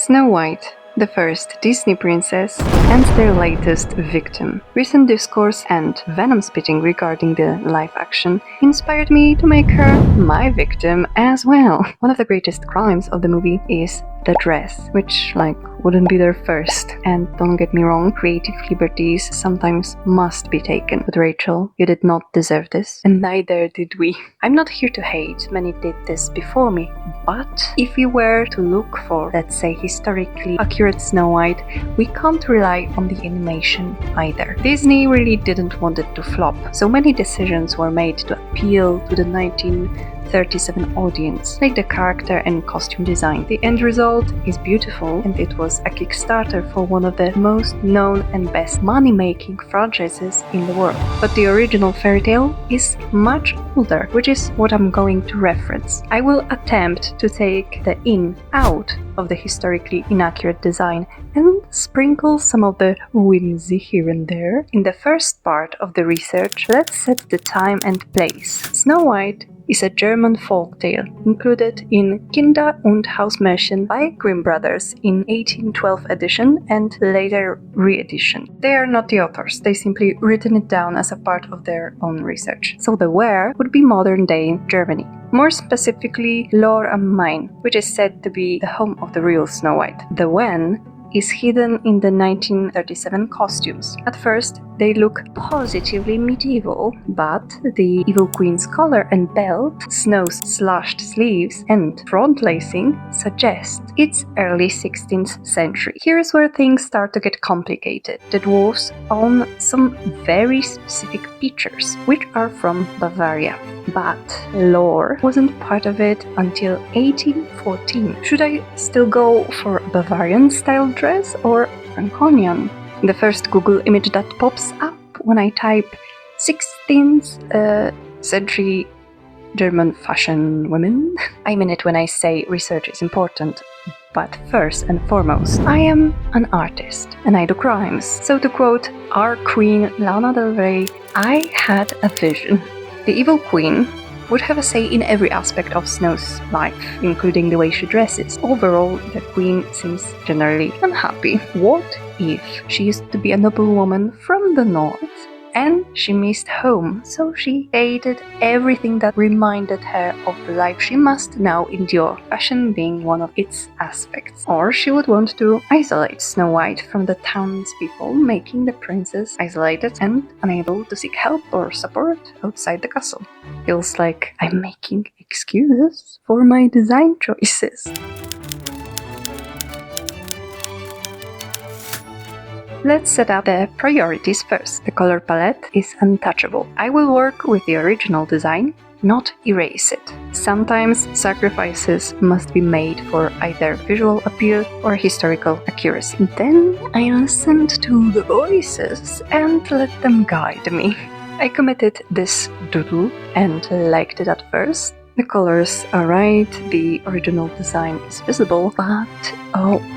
Snow White, the first Disney princess, and their latest victim. Recent discourse and venom spitting regarding the live action inspired me to make her my victim as well. One of the greatest crimes of the movie is the dress, which wouldn't be their first. And don't get me wrong, creative liberties sometimes must be taken. But Rachel, you did not deserve this, and neither did we. I'm not here to hate, many did this before me, but if we were to look for, let's say, historically accurate Snow White, we can't rely on the animation either. Disney really didn't want it to flop, so many decisions were made to appeal to the 1937 audience, like the character and costume design. The end result is beautiful, and it was a Kickstarter for one of the most known and best money-making franchises in the world. But the original fairy tale is much older, which is what I'm going to reference. I will attempt to take the in out of the historically inaccurate design and sprinkle some of the whimsy here and there. In the first part of the research, let's set the time and place. Snow White is a German folktale included in Kinder- und Hausmärchen by Grimm Brothers in 1812 edition and later re-edition. They are not the authors, they simply written it down as a part of their own research. So the where would be modern-day Germany. More specifically, Lohr am Main, which is said to be the home of the real Snow White. The when is hidden in the 1937 costumes. At first, they look positively medieval, but the evil queen's collar and belt, Snow's slashed sleeves, and front lacing suggest it's early 16th century. Here's where things start to get complicated. The dwarves own some very specific features, which are from Bavaria, but lore wasn't part of it until 1814. Should I still go for Bavarian style dress or Franconian? The first Google image that pops up when I type 16th century German fashion women. I mean it when I say research is important, but first and foremost, I am an artist and I do crimes. So to quote our queen Lana Del Rey, I had a vision. The evil queen would have a say in every aspect of Snow's life, including the way she dresses. Overall, the queen seems generally unhappy. What if she used to be a noblewoman from the north and she missed home, so she hated everything that reminded her of the life she must now endure, fashion being one of its aspects. Or she would want to isolate Snow White from the townspeople, making the princess isolated and unable to seek help or support outside the castle. Feels like I'm making excuses for my design choices. Let's set up the priorities first. The color palette is untouchable. I will work with the original design, not erase it. Sometimes sacrifices must be made for either visual appeal or historical accuracy. Then I listened to the voices and let them guide me. I committed this doodle and liked it at first. The colors are right, the original design is visible, but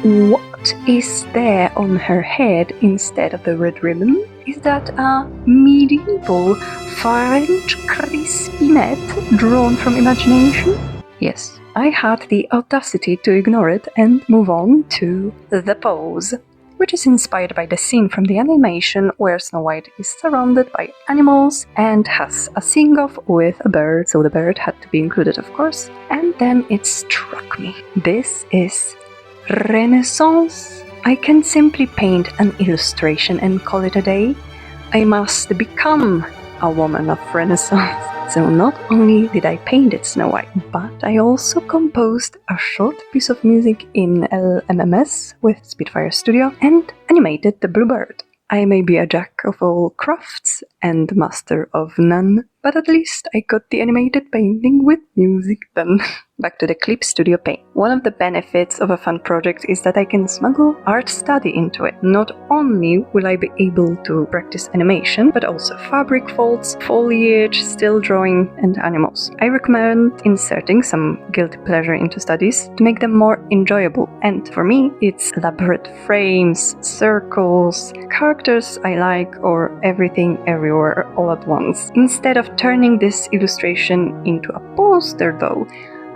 what is there on her head instead of the red ribbon? Is that a medieval French crispy net drawn from imagination? Yes, I had the audacity to ignore it and move on to the pose, which is inspired by the scene from the animation where Snow White is surrounded by animals and has a sing-off with a bird, so the bird had to be included, of course. And then it struck me. This is Renaissance. I can simply paint an illustration and call it a day. I must become a woman of Renaissance. So not only did I paint it Snow White, but I also composed a short piece of music in LMMS with SpitFire Studio and animated the bluebird. I may be a jack of all crafts and master of none, but at least I got the animated painting with music done. Back to the Clip Studio Paint. One of the benefits of a fun project is that I can smuggle art study into it. Not only will I be able to practice animation, but also fabric folds, foliage, still drawing, and animals. I recommend inserting some guilty pleasure into studies to make them more enjoyable. And for me, it's elaborate frames, circles, characters I like, or everything everywhere all at once. Instead of turning this illustration into a poster though,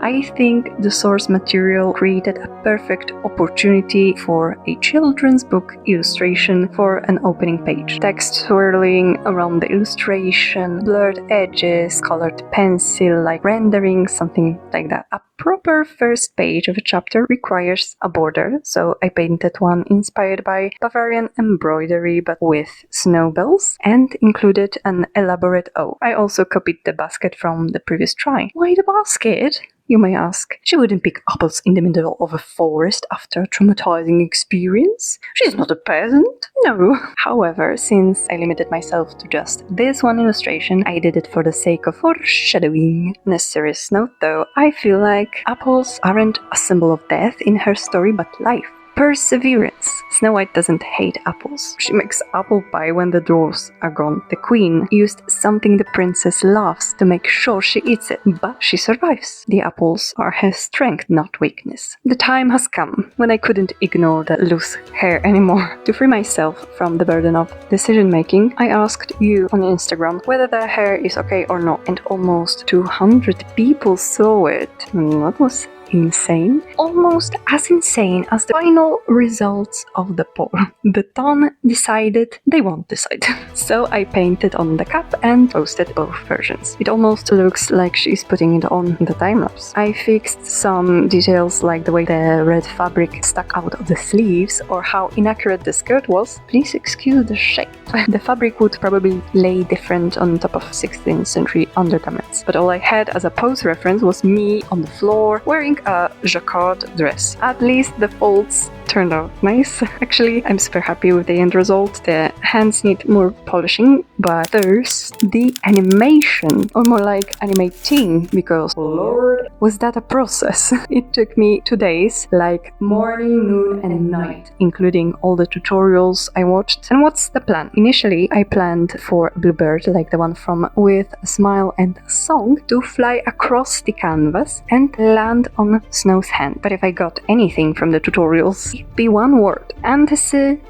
I think the source material created a perfect opportunity for a children's book illustration for an opening page. Text swirling around the illustration, blurred edges, colored pencil, like rendering, something like that. A proper first page of a chapter requires a border, so I painted one inspired by Bavarian embroidery but with snowballs and included an elaborate O. I also copied the basket from the previous try. Why the basket? You may ask. She wouldn't pick apples in the middle of a forest after a traumatizing experience. She's not a peasant. No. However, since I limited myself to just this one illustration, I did it for the sake of foreshadowing. On a serious note though, I feel like apples aren't a symbol of death in her story but life. Perseverance. Snow White doesn't hate apples. She makes apple pie when the dwarfs are gone. The queen used something the princess loves to make sure she eats it, but she survives. The apples are her strength, not weakness. The time has come when I couldn't ignore the loose hair anymore. To free myself from the burden of decision making, I asked you on Instagram whether the hair is okay or not, and almost 200 people saw it. That was insane. Almost as insane as the final results of the poll. The ton decided they won't decide. So I painted on the cap and posted both versions. It almost looks like she's putting it on the time-lapse. I fixed some details like the way the red fabric stuck out of the sleeves or how inaccurate the skirt was. Please excuse the shape. The fabric would probably lay different on top of 16th century undergarments, but all I had as a pose reference was me on the floor wearing a jacquard dress. At least the folds turned out nice. Actually, I'm super happy with the end result. The hands need more polishing, but first, the animation, or more like animating, because Lord, was that a process. It took me 2 days, like morning, noon and night, including all the tutorials I watched. And what's the plan? Initially, I planned for Bluebird, like the one from With a Smile and a Song, to fly across the canvas and land on Snow's hand. But if I got anything from the tutorials, it'd be one word: anticipation.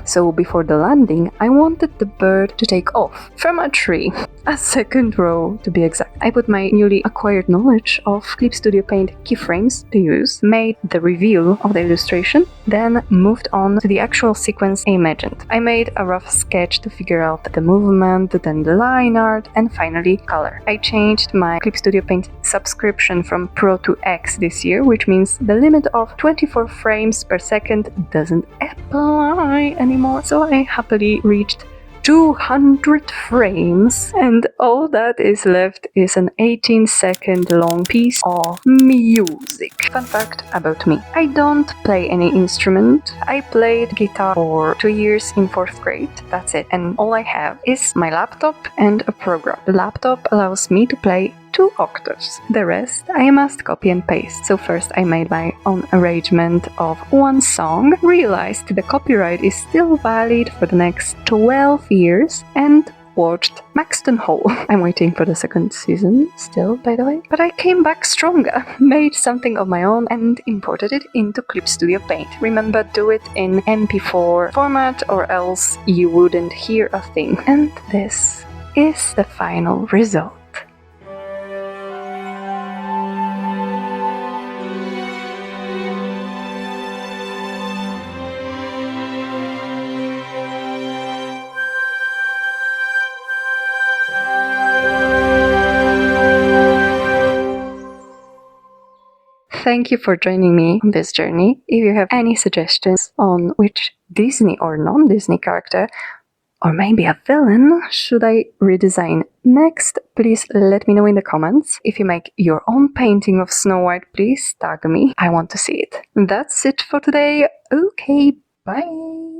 So before the landing, I wanted the bird to take off from a tree. A second row, to be exact. I put my newly acquired knowledge of Clip Studio Paint keyframes to use, made the reveal of the illustration, then moved on to the actual sequence I imagined. I made a rough sketch to figure out the movement, then the line art, and finally color. I changed my Clip Studio Paint subscription from Pro to X this year, which means the limit of 24 frames per second doesn't apply anymore. So I happily reached 200 frames, and all that is left is an 18-second long piece of music. Fun fact about me: I don't play any instrument. I played guitar for 2 years in 4th grade. That's it. And all I have is my laptop and a program. The laptop allows me to play 2 octaves. The rest I must copy and paste. So first I made my own arrangement of one song, realized the copyright is still valid for the next 12 years, and watched Maxton Hall. I'm waiting for the second season still, by the way. But I came back stronger, made something of my own and imported it into Clip Studio Paint. Remember, do it in MP4 format or else you wouldn't hear a thing. And this is the final result. Thank you for joining me on this journey. If you have any suggestions on which Disney or non-Disney character, or maybe a villain, should I redesign next, please let me know in the comments. If you make your own painting of Snow White, please tag me. I want to see it. That's it for today. Okay, bye!